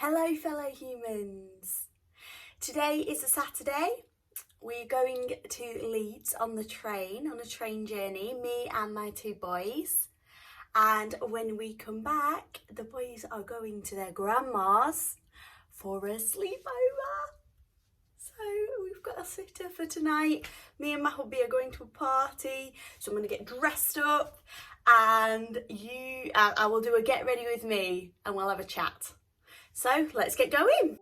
Hello fellow humans. Today is a Saturday. We're going to Leeds on a train journey, me and my two boys. And when we come back, the boys are going to their grandma's for a sleepover. So we've got a sitter for tonight. Me and my hubby are going to a party, so I'm going to get dressed up and I will do a get ready with me and we'll have a chat. So let's get going.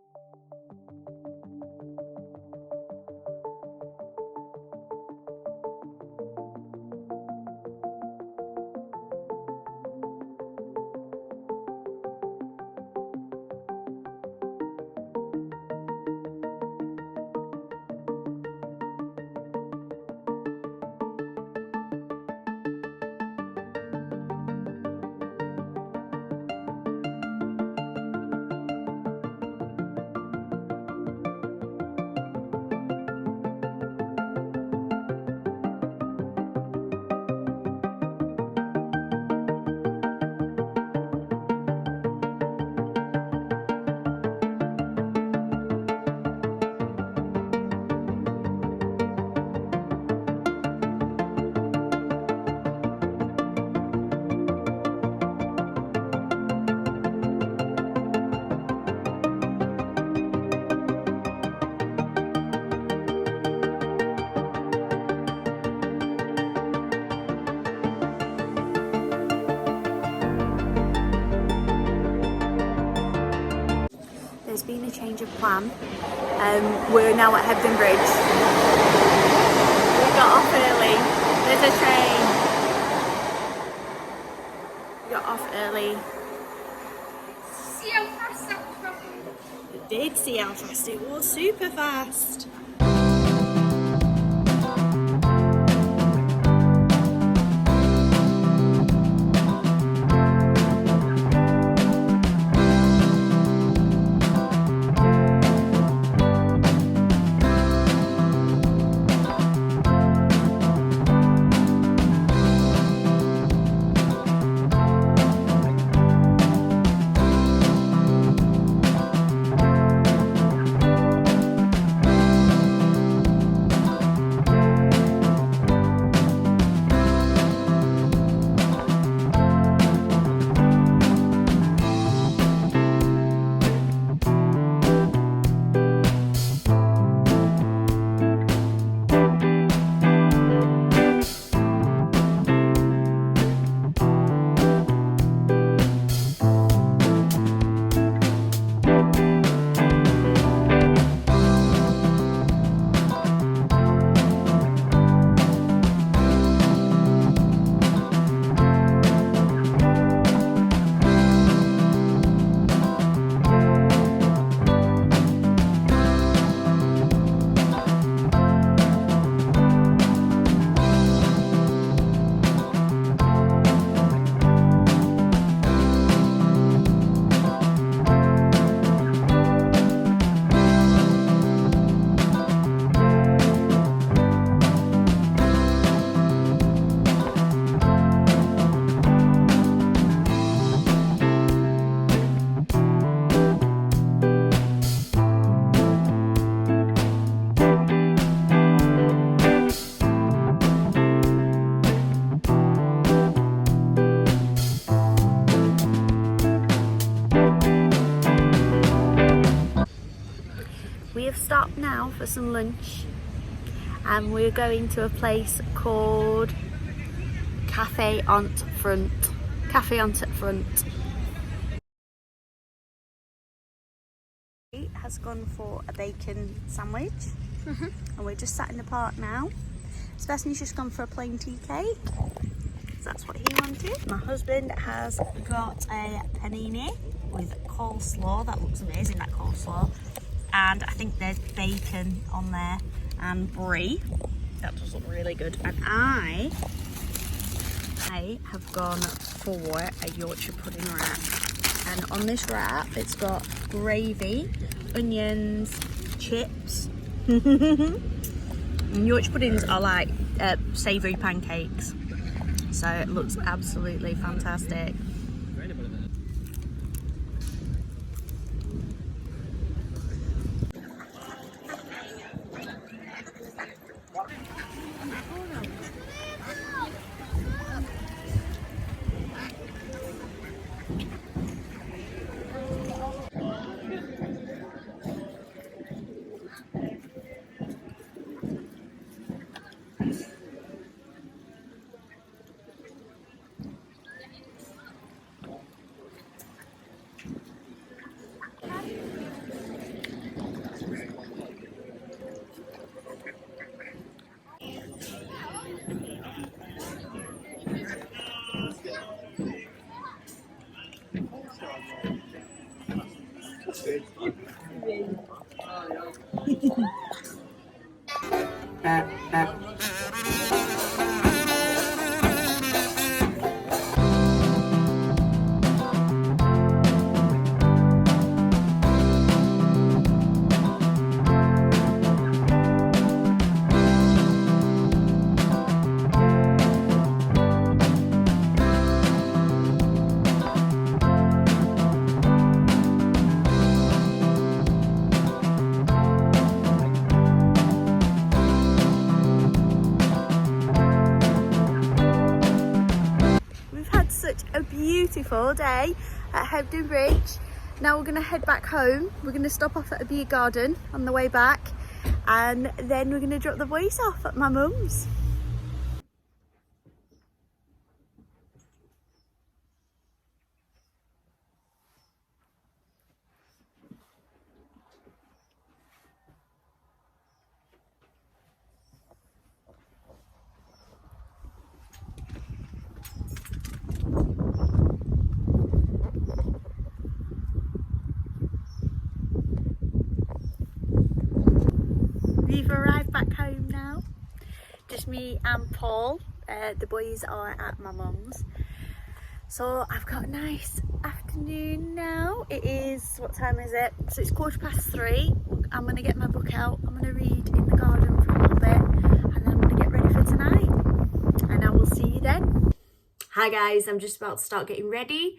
There's been a change of plan. We're now at Hebden Bridge. We got off early. There's a train. We got off early. See how fast that was going? We did see how fast it was. Super fast. We have stopped now for some lunch and we're going to a place called Cafe on Front. He has gone for a bacon sandwich and we're just sat in the park now. Sebastian's just gone for a plain tea cake. That's what he wanted. My husband has got a panini with coleslaw. That looks amazing, that coleslaw. And I think there's bacon on there and brie. That does look really good. And I have gone for a Yorkshire pudding wrap. And on this wrap, it's got gravy, onions, chips. And Yorkshire puddings are like savoury pancakes. So it looks absolutely fantastic. We've had such a beautiful day at Hebden Bridge. Now we're going to head back home. We're going to stop off at a beer garden on the way back, and then we're going to drop the boys off at my mum's. We've arrived back home now. Just me and Paul. The boys are at my mum's. So I've got a nice afternoon now. It is, what time is it? So it's 3:15. I'm going to get my book out. I'm going to read in the garden for a little bit, and then I'm going to get ready for tonight. And I will see you then. Hi guys, I'm just about to start getting ready.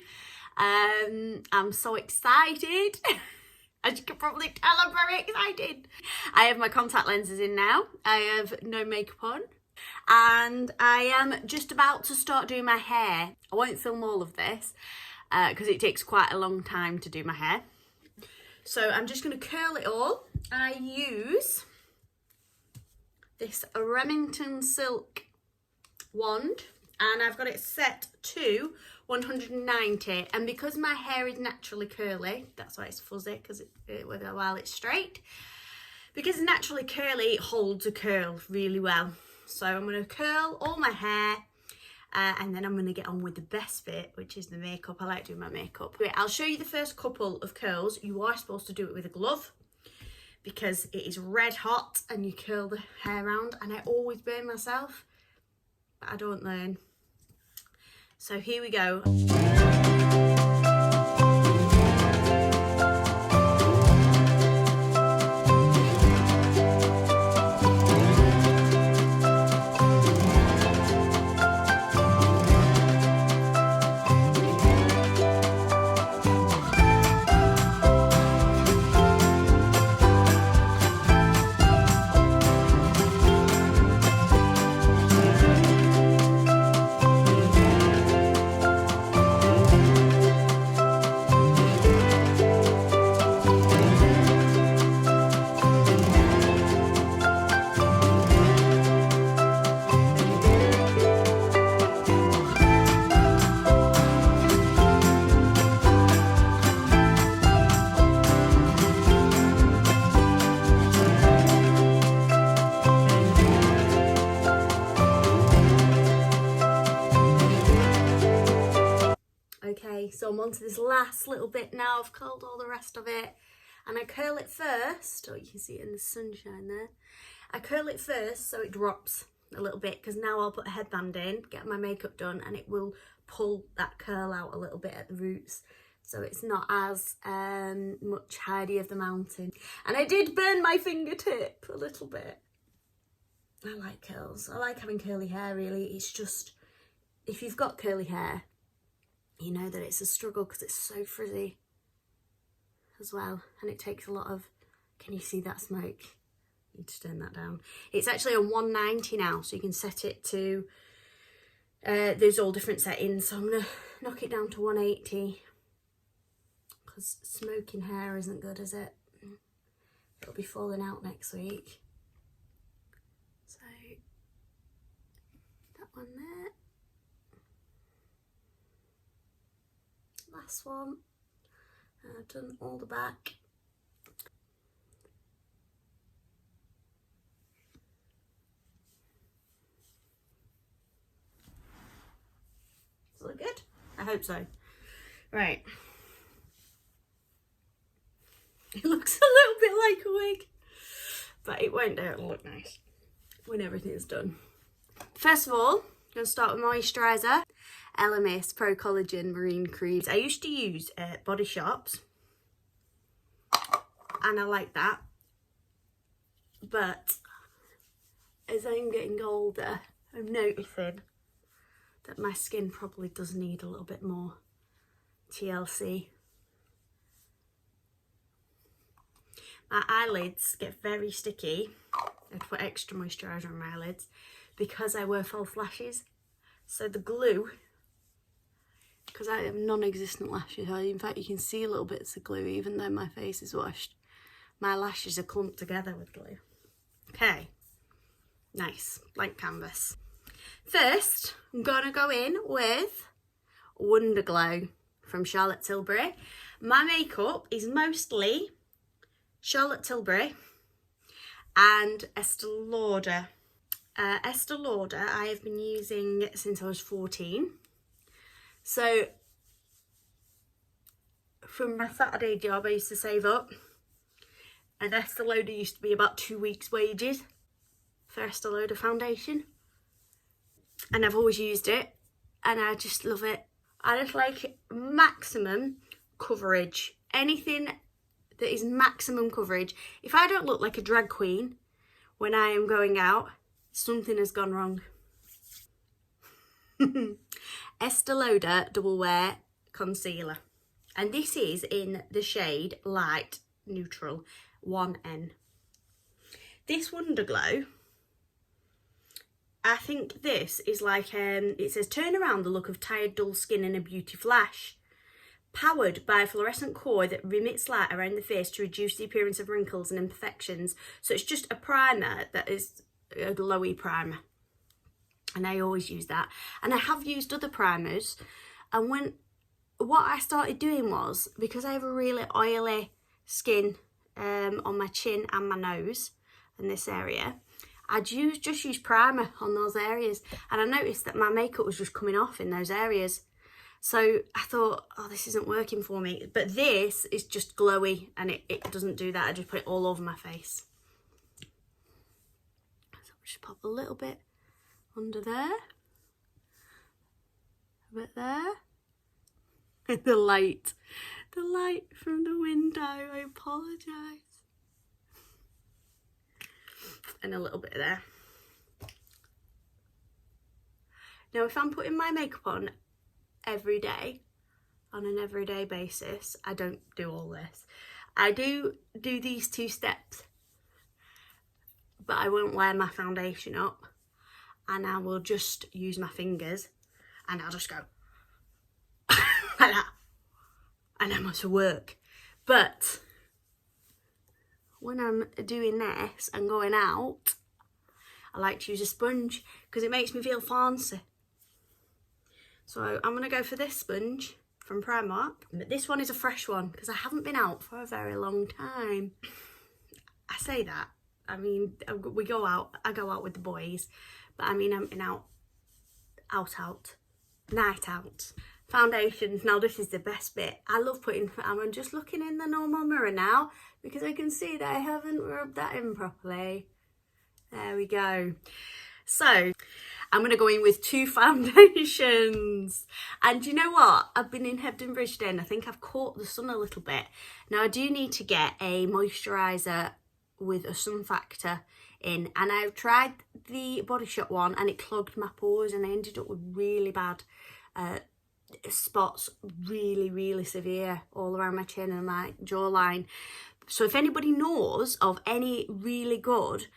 I'm so excited. As you can probably tell, I'm very excited. I have my contact lenses in now. I have no makeup on. And I am just about to start doing my hair. I won't film all of this because it takes quite a long time to do my hair. So I'm just going to curl it all. I use this Remington silk wand, and I've got it set to 190, and because my hair is naturally curly, that's why it's fuzzy, because while it's straight, because it's naturally curly, it holds a curl really well. So I'm going to curl all my hair, and then I'm going to get on with the best bit, which is the makeup. I like doing my makeup. Wait, I'll show you the first couple of curls. You are supposed to do it with a glove because it is red hot and you curl the hair around, and I always burn myself, but I don't learn. So here we go. Okay, so I'm on to this last little bit now. I've curled all the rest of it, and I curl it first. Oh, you can see it in the sunshine there. I curl it first so it drops a little bit, because now I'll put a headband in, get my makeup done, and it will pull that curl out a little bit at the roots, so it's not as much Heidi of the Mountain. And I did burn my fingertip a little bit. I like curls. I like having curly hair, really. It's just, if you've got curly hair, you know that it's a struggle because it's so frizzy as well, and it takes a lot of, can you see that smoke? You need to turn that down. It's actually on 190 now, so you can set it to, there's all different settings, so I'm going to knock it down to 180 because smoking hair isn't good, is it? It'll be falling out next week. So, that one there. Last one. I've done all the back. Does it look good? I hope so. Right. It looks a little bit like a wig, but it won't do. It'll look nice when everything's done. First of all, I'm going to start with moisturiser. LMS Pro Collagen Marine Creams. I used to use Body Shops, and I like that. But as I'm getting older, I'm noticing that my skin probably does need a little bit more TLC. My eyelids get very sticky. I put extra moisturiser on my eyelids because I wear false lashes. So the glue, because I have non-existent lashes, in fact you can see little bits of glue even though my face is washed. My lashes are clumped together with glue. Okay, nice, blank canvas. First, I'm gonna go in with Wonder Glow from Charlotte Tilbury. My makeup is mostly Charlotte Tilbury and Estee Lauder. Estee Lauder I have been using since I was 14. So from my Saturday job I used to save up, and Estee Lauder used to be about 2 weeks' wages for Estee Lauder foundation. And I've always used it and I just love it. I just like maximum coverage. Anything that is maximum coverage. If I don't look like a drag queen when I am going out, something has gone wrong. Estee Lauder Double Wear Concealer. And this is in the shade Light Neutral 1N. This Wonder Glow, I think this is like, it says turn around the look of tired dull skin in a beauty flash. Powered by a fluorescent core that remits light around the face to reduce the appearance of wrinkles and imperfections. So it's just a primer that is a glowy primer. And I always use that. And I have used other primers. And what I started doing was, because I have a really oily skin on my chin and my nose in this area, I'd just use primer on those areas. And I noticed that my makeup was just coming off in those areas. So I thought, oh, this isn't working for me. But this is just glowy and it doesn't do that. I just put it all over my face. So I'll just pop a little bit under there. A bit there. The light from the window, I apologise. And a little bit there. Now if I'm putting my makeup on every day, on an everyday basis, I don't do all this. I do these 2 steps, but I won't wear my foundation up, and I will just use my fingers and I'll just go like that, and I'm to work. But when I'm doing this and going out, I like to use a sponge because it makes me feel fancy. So I'm going to go for this sponge from Primark. But this one is a fresh one because I haven't been out for a very long time. I say that, I mean, we go out, I go out with the boys, but I mean, I'm been out, night out. Foundations, now this is the best bit. I love I'm just looking in the normal mirror now because I can see that I haven't rubbed that in properly. There we go. So I'm going to go in with 2 foundations. And you know what? I've been in Hebden Bridge today and I think I've caught the sun a little bit. Now I do need to get a moisturiser with a sun factor in. And I've tried the Body Shop one and it clogged my pores and I ended up with really bad spots, really severe all around my chin and my jawline. So if anybody knows of any really good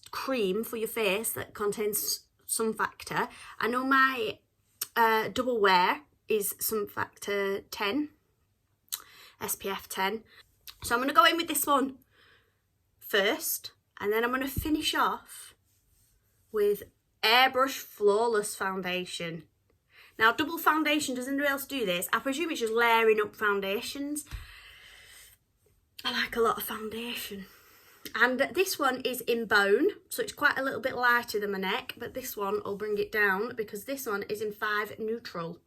cream for your face that contains sun factor, I know my double wear is sun factor 10, SPF 10. So I'm going to go in with this one first, and then I'm going to finish off with Airbrush Flawless Foundation. Now, double foundation, does anybody else do this? I presume it's just layering up foundations. I like a lot of foundation. And this one is in bone, so it's quite a little bit lighter than my neck, but this one will bring it down because this one is in 5 neutral.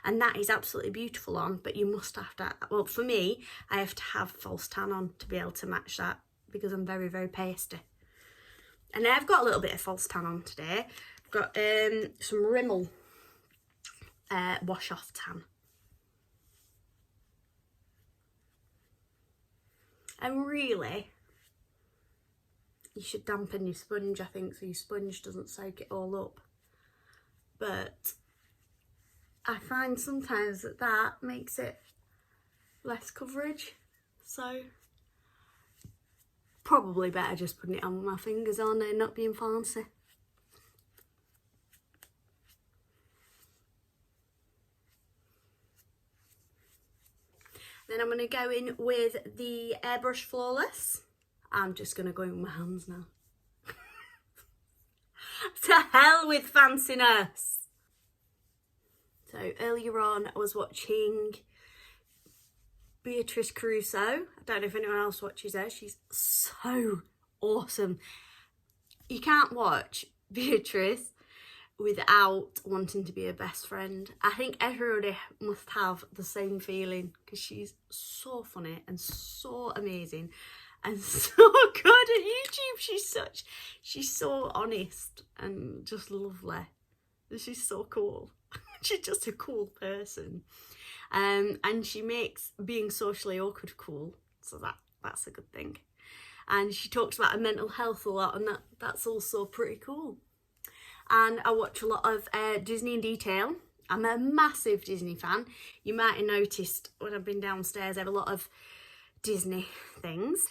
And that is absolutely beautiful on, but you must have to, well, for me, I have to have false tan on to be able to match that because I'm very, very pasty. And I've got a little bit of false tan on today. I've got some Rimmel wash off tan. And really, you should dampen your sponge, I think, so your sponge doesn't soak it all up. But I find sometimes that makes it less coverage. So probably better just putting it on with my fingers on and not being fancy. Then I'm going to go in with the Airbrush Flawless. I'm just going to go in with my hands now. To hell with fanciness. So earlier on I was watching Beatrice Crusoe. I don't know if anyone else watches her. She's so awesome. You can't watch Beatrice without wanting to be her best friend. I think everybody must have the same feeling because she's so funny and so amazing and so good at YouTube. She's so honest and just lovely. She's so cool. She's just a cool person. And she makes being socially awkward cool. So that's a good thing. And she talks about her mental health a lot, and that's also pretty cool. And I watch a lot of Disney in Detail. I'm a massive Disney fan. You might have noticed when I've been downstairs, I have a lot of Disney things.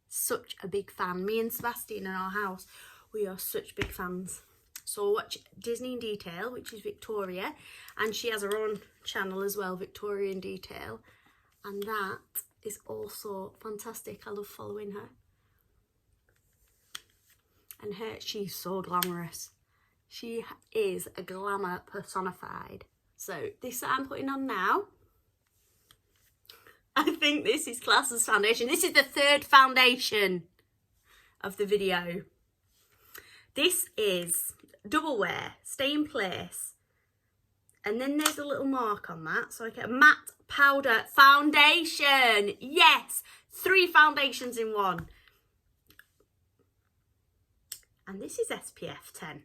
Such a big fan. Me and Sebastian in our house, we are such big fans. So I watch Disney in Detail, which is Victoria, and she has her own channel as well, Victoria in Detail, and that is also fantastic. I love following her. And she's so glamorous. She is a glamour personified. So this that I'm putting on now, I think this is classed as foundation. This is the 3rd foundation of the video. This is double wear, stay in place. And then there's a little mark on that. So I get a matte powder foundation. Yes, 3 foundations in one. And this is SPF 10.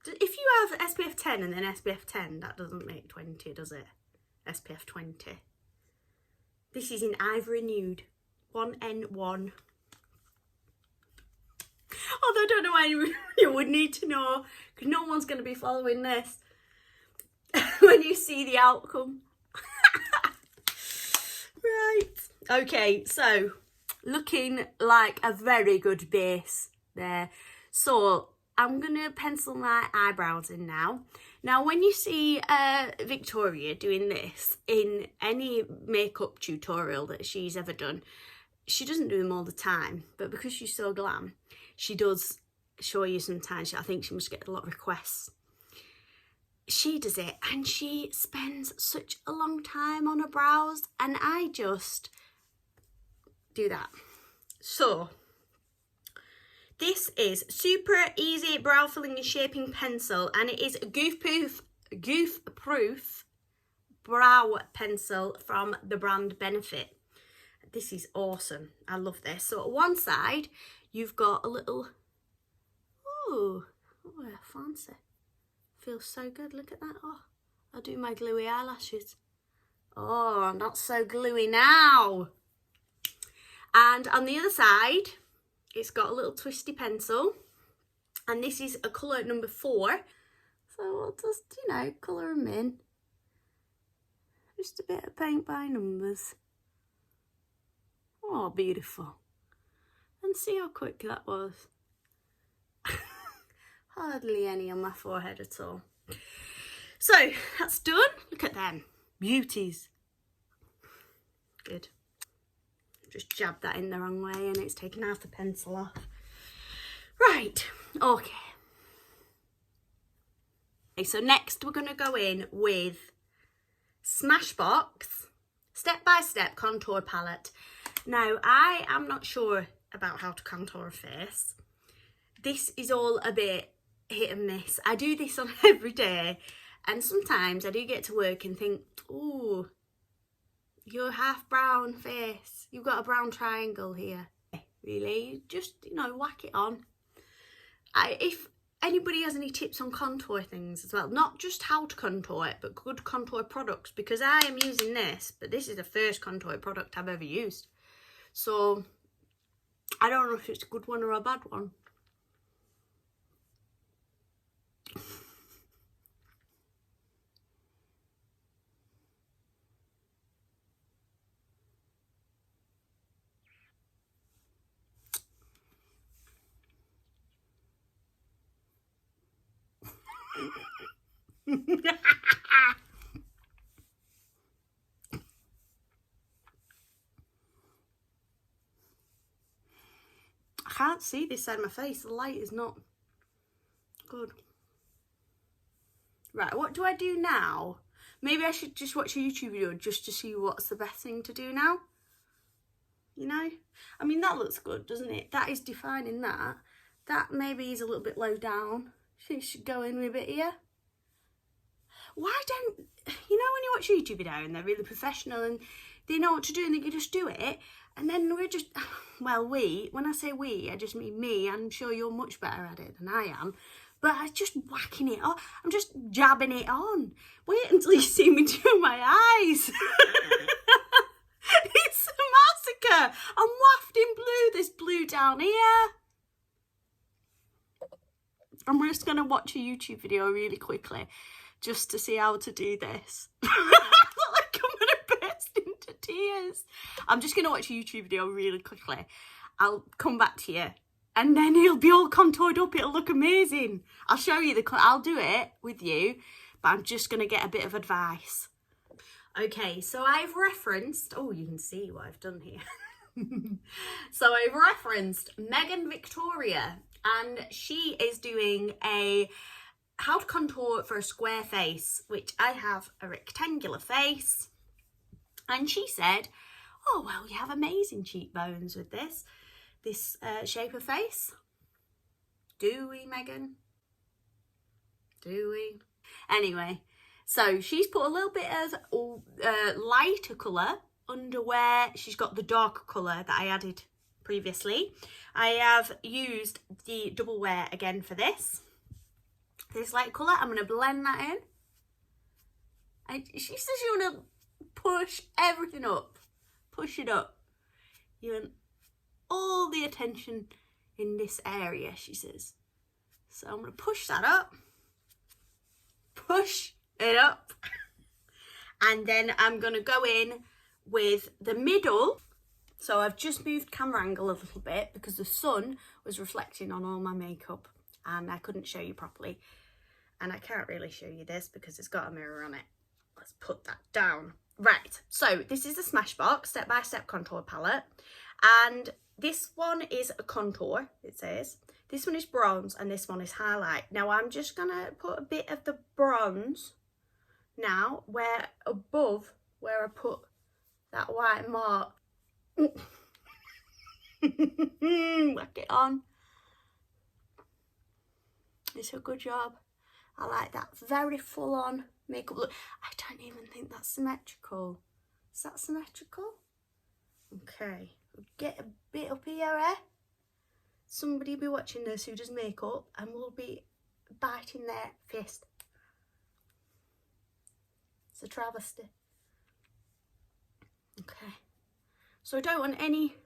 If you have SPF 10 and then SPF 10, that doesn't make 20, does it? SPF 20. This is in Ivory Nude, 1N1. Although I don't know why you would need to know, because no one's going to be following this when you see the outcome. Right. Okay, so looking like a very good base there. So I'm going to pencil my eyebrows in now. Now, when you see Victoria doing this in any makeup tutorial that she's ever done, she doesn't do them all the time, but because she's so glam, she does show you sometimes. I think she must get a lot of requests. She does it and she spends such a long time on her brows, and I just do that. So this is Super Easy Brow Filling and Shaping Pencil, and it is a goof proof brow pencil from the brand Benefit. This is awesome. I love this. So at one side, you've got a little, oh, fancy. Feels so good. Look at that. Oh, I'll do my gluey eyelashes. Oh, not so gluey now. And on the other side, it's got a little twisty pencil, and this is a colour number 4. So we'll just, colour them in. Just a bit of paint by numbers. Oh, beautiful. And see how quick that was. Hardly any on my forehead at all. So that's done. Look at them. Beauties. Good. Just jabbed that in the wrong way and it's taken half the pencil off. Right, okay. Okay, so next we're going to go in with Smashbox Step by Step Contour Palette. Now, I am not sure about how to contour a face. This is all a bit hit and miss. I do this on every day, and sometimes I do get to work and think, ooh, you're half brown face. You've got a brown triangle here. Really, just, you know, whack it on. If anybody has any tips on contour things as well, not just how to contour it, but good contour products, because I am using this, but this is the first contour product I've ever used. So I don't know if it's a good one or a bad one. I can't see this side of my face. The light is not good. Right, what do I do now? Maybe I should just watch a YouTube video just to see what's the best thing to do now. You know? I mean, that looks good, doesn't it? That is defining that. That maybe is a little bit low down. So you should go in with a bit here. Why don't, you know, when you watch a YouTube video and they're really professional and they know what to do and they can just do it, and then we're just, well, when I say we, I just mean me. I'm sure you're much better at it than I am, but I'm just whacking it on. I'm just jabbing it on. Wait until you see me do my eyes. It's a massacre. I'm wafting blue, this blue down here. I'm just going to watch a YouTube video really quickly just to see how to do this. I look like I'm going to burst into tears. I'm just going to watch a YouTube video really quickly. I'll come back to you. And then he'll be all contoured up. It'll look amazing. I'll show you I'll do it with you, but I'm just going to get a bit of advice. Okay, so I've referenced, oh, you can see what I've done here. So I've referenced Megan Victoria, and she is doing a how to contour for a square face, which I have a rectangular face. And she said, oh, well, you have amazing cheekbones with this shape of face. Do we, Megan? Do we? Anyway, so she's put a little bit of lighter colour under where she's got the darker colour that I added previously. I have used the double wear again for this light colour. I'm going to blend that in. And she says you want to push everything up. Push it up. You want all the attention in this area, she says. So I'm going to push that up. Push it up. And then I'm going to go in with the middle. So I've just moved camera angle a little bit because the sun was reflecting on all my makeup and I couldn't show you properly. And I can't really show you this because it's got a mirror on it. Let's put that down. Right, so this is the Smashbox step-by-step contour palette. And this one is a contour, it says. This one is bronze and this one is highlight. Now I'm just gonna put a bit of the bronze now where above where I put that white mark. Whack it on. It's a good job. I like that very full-on makeup look. I don't even think that's symmetrical. Is that symmetrical? Okay, we'll get a bit up here, eh? Somebody will be watching this who does makeup and will be biting their fist. It's a travesty. Okay, so I don't want any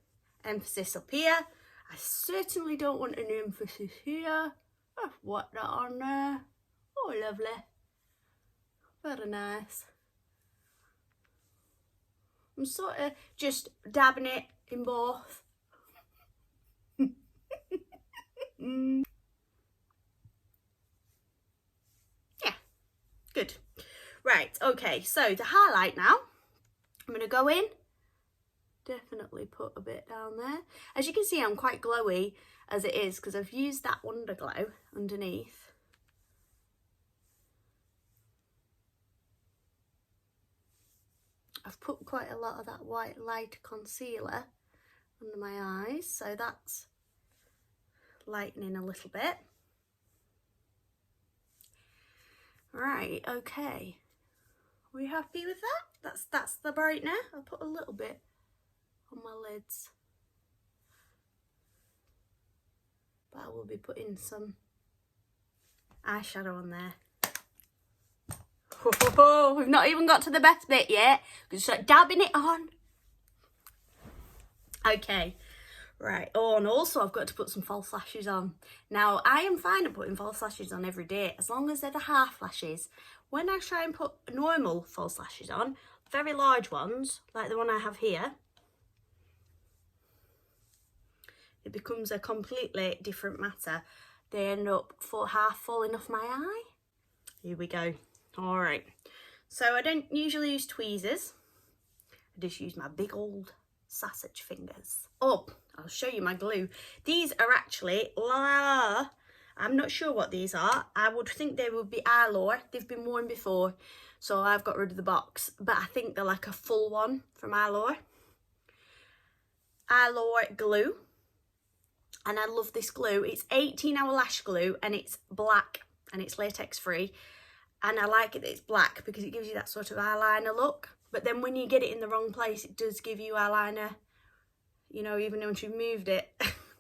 emphasis up here. I certainly don't want an emphasis here. Oh, what that on there? Oh, lovely. Very nice. I'm sort of just dabbing it in both. Yeah, good. Right, okay, so to highlight now, I'm going to go in, definitely put a bit down there. As you can see, I'm quite glowy as it is because I've used that underglow underneath. I've put quite a lot of that white light concealer under my eyes, so that's lightening a little bit. Right, okay. Are we happy with that? That's the brightener. I'll put a little bit on my lids. But I will be putting some eyeshadow on there. Oh, we've not even got to the best bit yet. We're just like dabbing it on. Okay, right. Oh, and also I've got to put some false lashes on. Now, I am fine at putting false lashes on every day, as long as they're the half lashes. When I try and put normal false lashes on, very large ones, like the one I have here, it becomes a completely different matter. They end up half falling off my eye. Here we go. All right. So I don't usually use tweezers. I just use my big old sausage fingers. Oh, I'll show you my glue. These are actually, I'm not sure what these are. I would think they would be Arlor. They've been worn before, so I've got rid of the box. But I think they're like a full one from Arlor. Arlor glue. And I love this glue. It's 18-hour lash glue, and it's black, and it's latex free. And I like it that it's black because it gives you that sort of eyeliner look. But then when you get it in the wrong place, it does give you eyeliner. You know, even once you've moved it,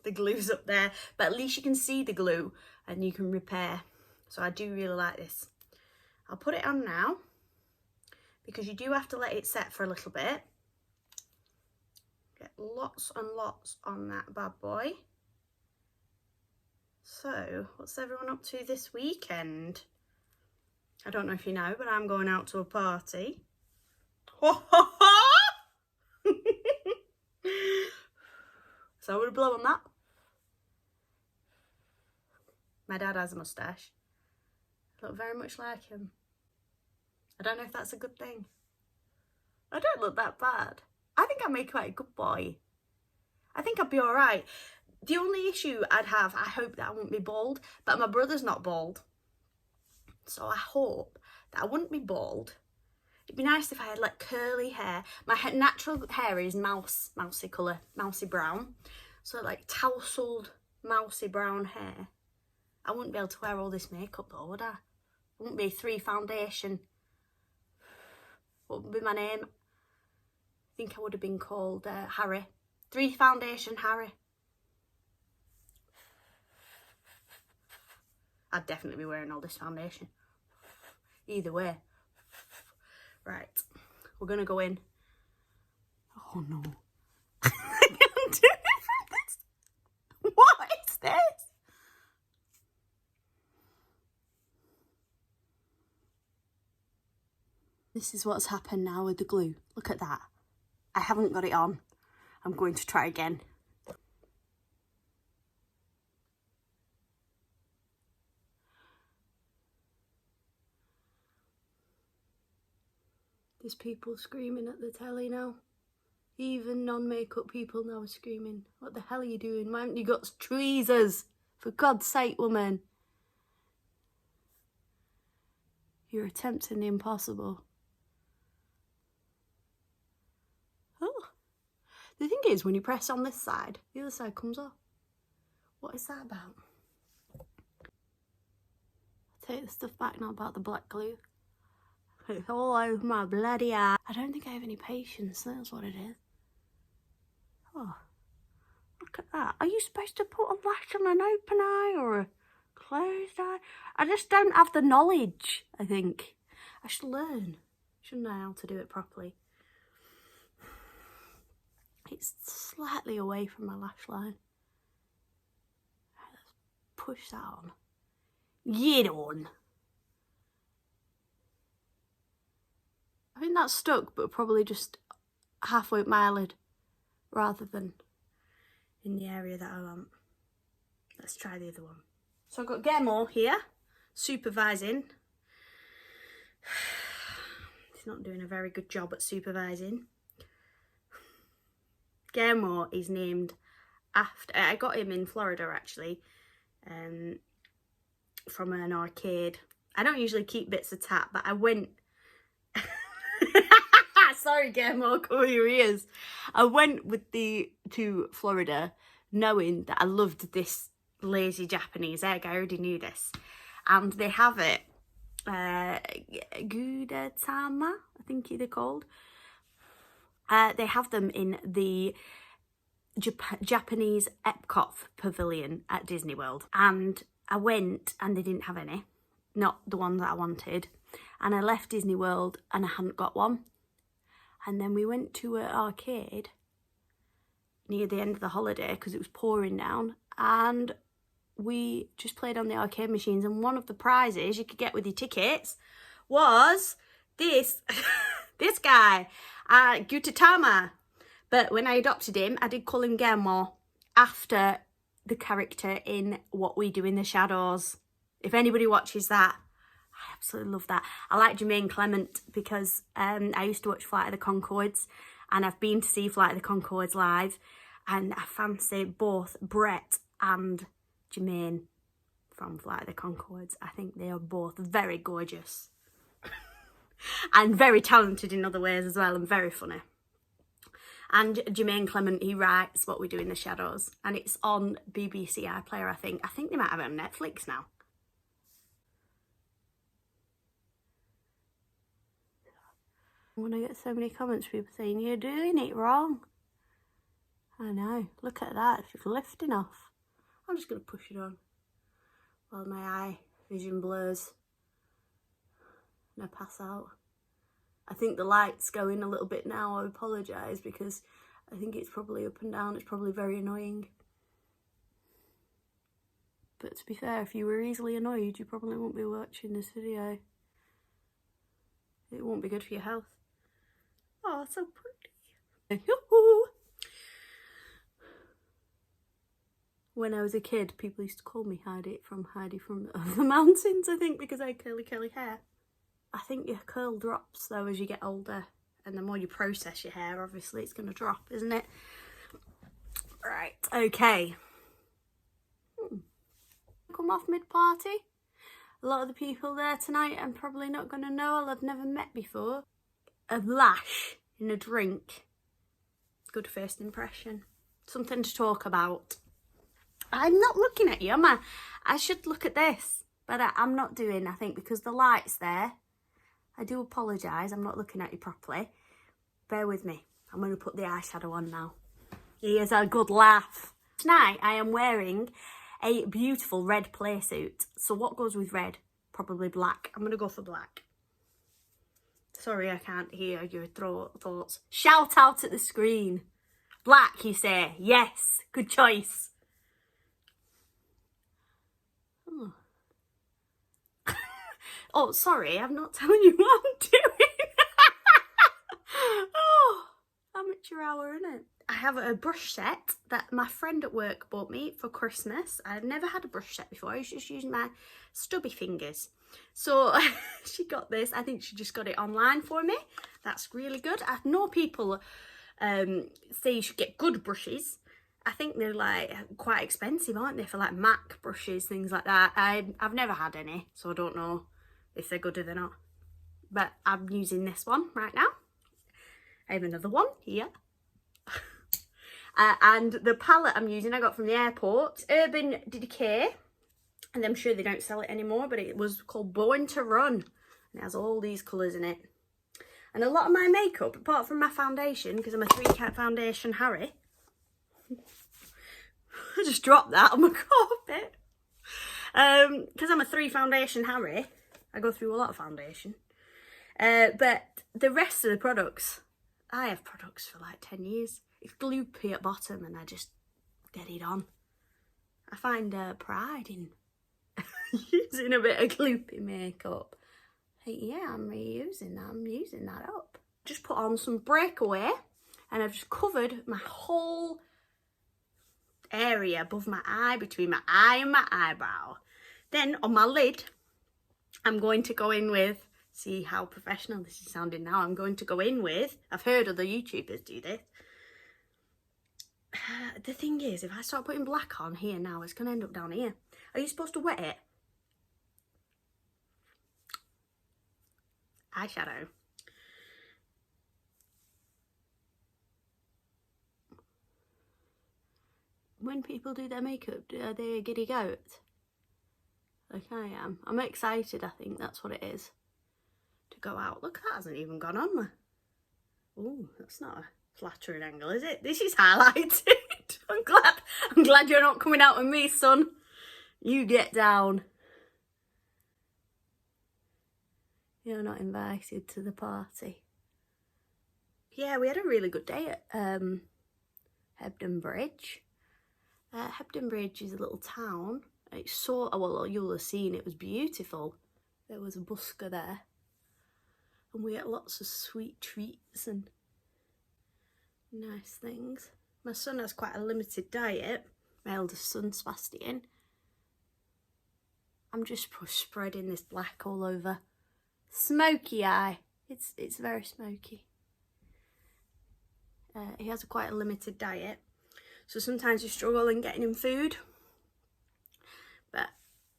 the glue's up there. But at least you can see the glue and you can repair. So I do really like this. I'll put it on now because you do have to let it set for a little bit. Get lots and lots on that bad boy. So, what's everyone up to this weekend? I don't know if you know, but I'm going out to a party. So I'm going to blow on that. My dad has a moustache. I look very much like him. I don't know if that's a good thing. I don't look that bad. I think I make quite a good boy. I think I'd be alright. The only issue I'd have, I hope that I won't be bald, but my brother's not bald. So I hope that I wouldn't be bald. It'd be nice if I had like curly hair. My natural hair is mousy colour, mousy brown. So like tousled, mousy brown hair. I wouldn't be able to wear all this makeup though, would I? I wouldn't be 3 foundation. What would be my name? I think I would have been called Harry. 3 foundation Harry. I'd definitely be wearing all this foundation. Either way. Right. We're going to go in. Oh no. I can't do it from this. What is this? This is what's happened now with the glue. Look at that. I haven't got it on. I'm going to try again. There's people screaming at the telly now. Even non-makeup people now are screaming. What the hell are you doing? Why haven't you got tweezers? For God's sake, woman. You're attempting the impossible. Oh. The thing is, when you press on this side, the other side comes off. What is that about? I'll take the stuff back now about the black glue. It's all over my bloody eye. I don't think I have any patience, that's what it is. Oh, look at that. Are you supposed to put a lash on an open eye or a closed eye? I just don't have the knowledge, I think. I should learn, shouldn't I, how to do it properly. It's slightly away from my lash line. Let's push that on. Get on. I think that's stuck, but probably just halfway up my eyelid rather than in the area that I want. Let's try the other one. So I've got Guillermo here, supervising. He's not doing a very good job at supervising. Guillermo is named after, I got him in Florida actually, from an arcade. I don't usually keep bits of tat, but I went... So Sorry, Guillermo, cover your ears. I went to Florida knowing that I loved this lazy Japanese egg. I already knew this. And they have it, Gudetama, I think they're called. They have them in the Japanese Epcot pavilion at Disney World. And I went and they didn't have any. Not the one that I wanted. And I left Disney World and I hadn't got one. And then we went to an arcade near the end of the holiday because it was pouring down. And we just played on the arcade machines. And one of the prizes you could get with your tickets was this, this guy, Gudetama. But when I adopted him, I did call him Guillermo after the character in What We Do in the Shadows. If anybody watches that, I absolutely love that. I like Jermaine Clement because I used to watch Flight of the Conchords and I've been to see Flight of the Conchords live, and I fancy both Brett and Jermaine from Flight of the Conchords. I think they are both very gorgeous and very talented in other ways as well, and very funny. And Jermaine Clement, he writes What We Do in the Shadows, and it's on BBC iPlayer, I think. I think they might have it on Netflix now. When I get so many comments, people saying, you're doing it wrong. I know, look at that, it's lifting off. I'm just going to push it on while my eye vision blurs and I pass out. I think the light's going a little bit now. I apologise because I think it's probably up and down. It's probably very annoying. But to be fair, if you were easily annoyed, you probably won't be watching this video. It won't be good for your health. Oh, so pretty. When I was a kid, people used to call me Heidi from the Mountains, I think, because I had curly hair. I think your curl drops though as you get older, and the more you process your hair, obviously it's going to drop, isn't it? Right, okay. Come off mid-party. A lot of the people there tonight I'm probably not going to know, I've never met before. A lash in a drink. Good first impression. Something to talk about. I'm not looking at you, am I? I should look at this, but I'm not doing, I think, because the light's there. I do apologise, I'm not looking at you properly. Bear with me. I'm going to put the eyeshadow on now. Here's a good laugh. Tonight I am wearing a beautiful red play suit. So what goes with red? Probably black. I'm going to go for black. Sorry, I can't hear your thoughts. Shout out at the screen. Black, you say? Yes, good choice. Oh, oh sorry, I'm not telling you what I'm doing. Oh, amateur hour, innit? I have a brush set that my friend at work bought me for Christmas. I've never had a brush set before. I was just using my stubby fingers. So she got this. I think she just got it online for me. That's really good. I know people say you should get good brushes. I think they're like quite expensive, aren't they, for like MAC brushes, things like that. I've never had any, so I don't know if they're good or they're not. But I'm using this one right now. I have another one here. And the palette I'm using I got from the airport, Urban Decay, and I'm sure they don't sell it anymore, but it was called Born to Run, and it has all these colours in it. And a lot of my makeup, apart from my foundation, because I'm a 3-cat foundation Harry, I just dropped that on my carpet, because I'm a 3 foundation Harry, I go through a lot of foundation, but the rest of the products, I have products for like 10 years. It's gloopy at bottom and I just get it on. I find pride in using a bit of gloopy makeup. Hey, yeah, I'm reusing that. I'm using that up. Just put on some Breakaway and I've just covered my whole area above my eye, between my eye and my eyebrow. Then on my lid, I'm going to go in with, see how professional this is sounding now, I'm going to go in with, I've heard other YouTubers do this. The thing is, if I start putting black on here now, it's going to end up down here. Are you supposed to wet it? Eyeshadow. when people do their makeup, are they a giddy goat? Like I am. I'm excited, I think that's what it is. To go out. Look, that hasn't even gone on there. Oh, that's not a flattering angle, is it? This is highlighted. I'm glad you're not coming out with me, son. You get down. You're not invited to the party. Yeah, we had a really good day at Hebden Bridge. Hebden Bridge is a little town. It's so, well, you'll have seen, it was beautiful. There was a busker there. And we ate lots of sweet treats and nice things. My son has quite a limited diet. My eldest son's fasting. I'm just spreading this black all over. Smoky eye. It's very smoky. He has quite a limited diet, so sometimes you struggle in getting him food. But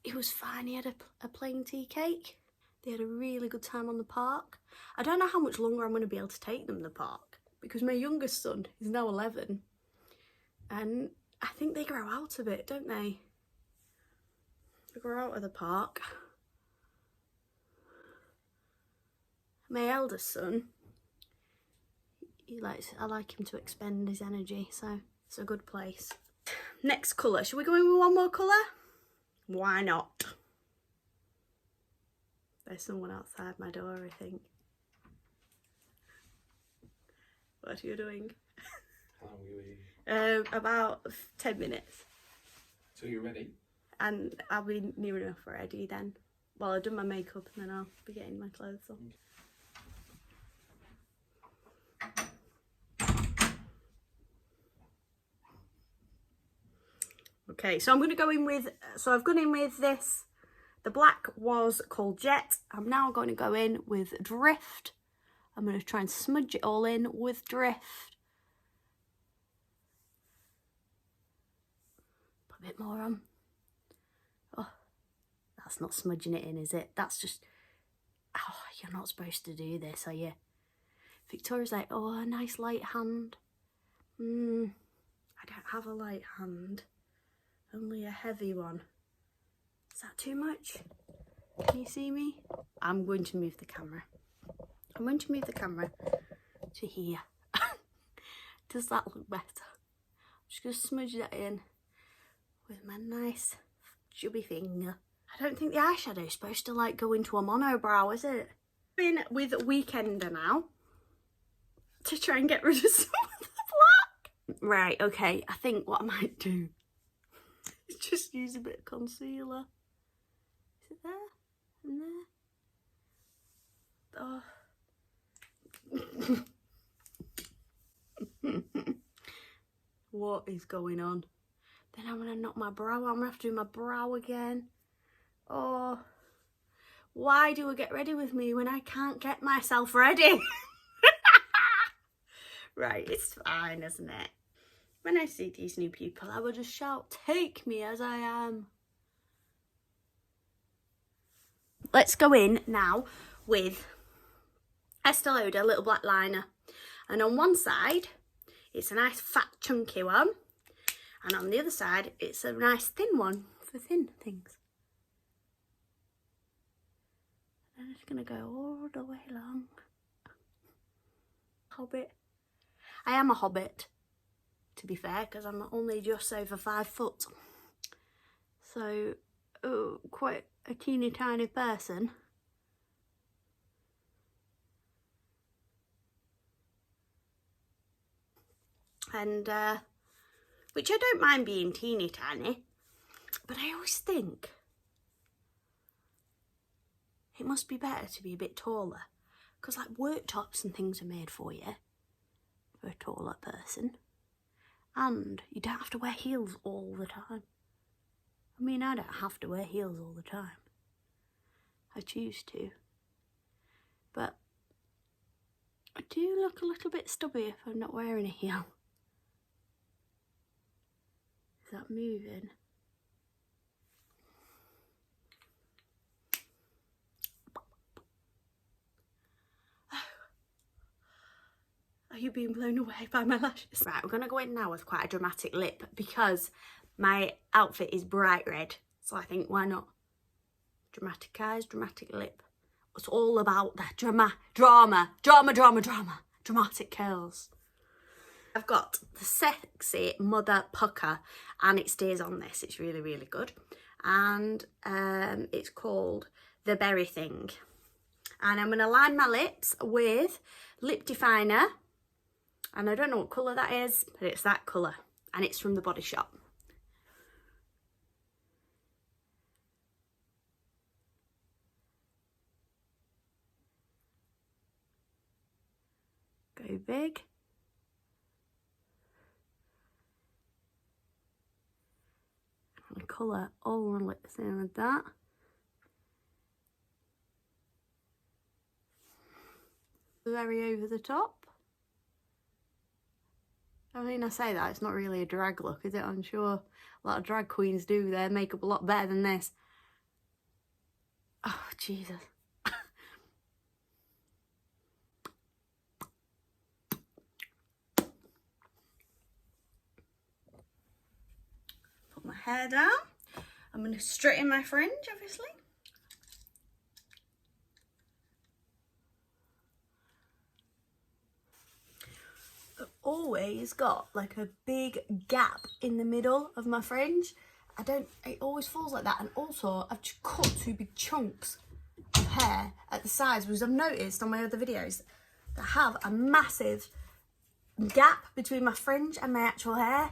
it was fine. He had a plain tea cake. They had a really good time on the park. I don't know how much longer I'm going to be able to take them to the park, because my youngest son is now 11, and I think they grow out of it, don't they? They grow out of the park. My eldest son, I like him to expend his energy, so it's a good place. Next colour, should we go in with one more colour? Why not? There's someone outside my door, I think. What are you doing? How long are you? About 10 minutes. So you're ready? And I'll be near enough ready then. Well, I've done my makeup and then I'll be getting my clothes on. Okay, so I'm going to go in with, I've gone in with this. The black was called Jet. I'm now going to go in with Drift. I'm going to try and smudge it all in with Drift. Put a bit more on. Oh, that's not smudging it in, is it? That's just, oh, you're not supposed to do this, are you? Victoria's like, oh, a nice light hand. I don't have a light hand. Only a heavy one. Is that too much? Can you see me? I'm going to move the camera. I'm going to move the camera to here. Does that look better? I'm just going to smudge that in with my nice chubby finger. I don't think the eyeshadow is supposed to like go into a monobrow, is it? In with Weekender now to try and get rid of some of the black. Right, okay, I think what I might do is just use a bit of concealer. Is it there? And there? Oh. What is going on? Then I'm going to knock my brow out. I'm going to have to do my brow again. Oh. Why do I get ready with me when I can't get myself ready? Right, it's fine, isn't it? When I see these new people, I will just shout, take me as I am. Let's go in now with Estee Lauder little black liner. And on one side, it's a nice fat chunky one. And on the other side, it's a nice thin one for thin things. I'm just going to go all the way along. Hobbit. I am a hobbit, to be fair, because I'm only just over 5 foot. So, quite a teeny tiny person. And, which I don't mind being teeny tiny, but I always think it must be better to be a bit taller, because like worktops and things are made for you, for a taller person. And you don't have to wear heels all the time. I mean, I don't have to wear heels all the time. I choose to. But I do look a little bit stubby if I'm not wearing a heel. Is that moving? Are you being blown away by my lashes? Right, we're going to go in now with quite a dramatic lip because my outfit is bright red. So I think, why not? Dramatic eyes, dramatic lip. It's all about the drama, dramatic curls. I've got the Sexy Mother Pucker and it stays on this. It's really, really good. And it's called The Berry Thing. And I'm going to line my lips with lip definer. And I don't know what colour that is, but it's that colour. And it's from the Body Shop. Go big. And colour all my lips in with that. Very over the top. I mean, I say that, it's not really a drag look, is it? I'm sure a lot of drag queens do their makeup a lot better than this. Oh, Jesus. Put my hair down. I'm going to straighten my fringe, obviously. Always got like a big gap in the middle of my fringe. It always falls like that. And also I've just cut 2 big chunks of hair at the sides, because I've noticed on my other videos that have a massive gap between my fringe and my actual hair.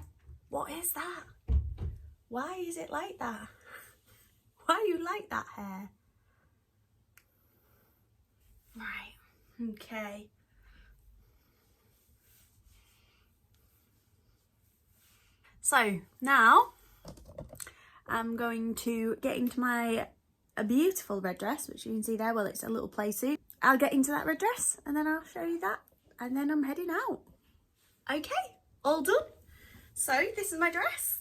What is that? Why is it like that? Why are you like that, hair? Right, okay. So now I'm going to get into my beautiful red dress, which you can see there. Well, it's a little play suit. I'll get into that red dress and then I'll show you that. And then I'm heading out. Okay, all done. So this is my dress.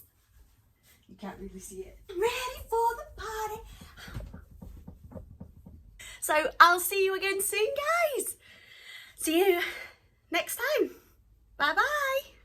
You can't really see it. Ready for the party. So I'll see you again soon, guys. See you next time. Bye-bye.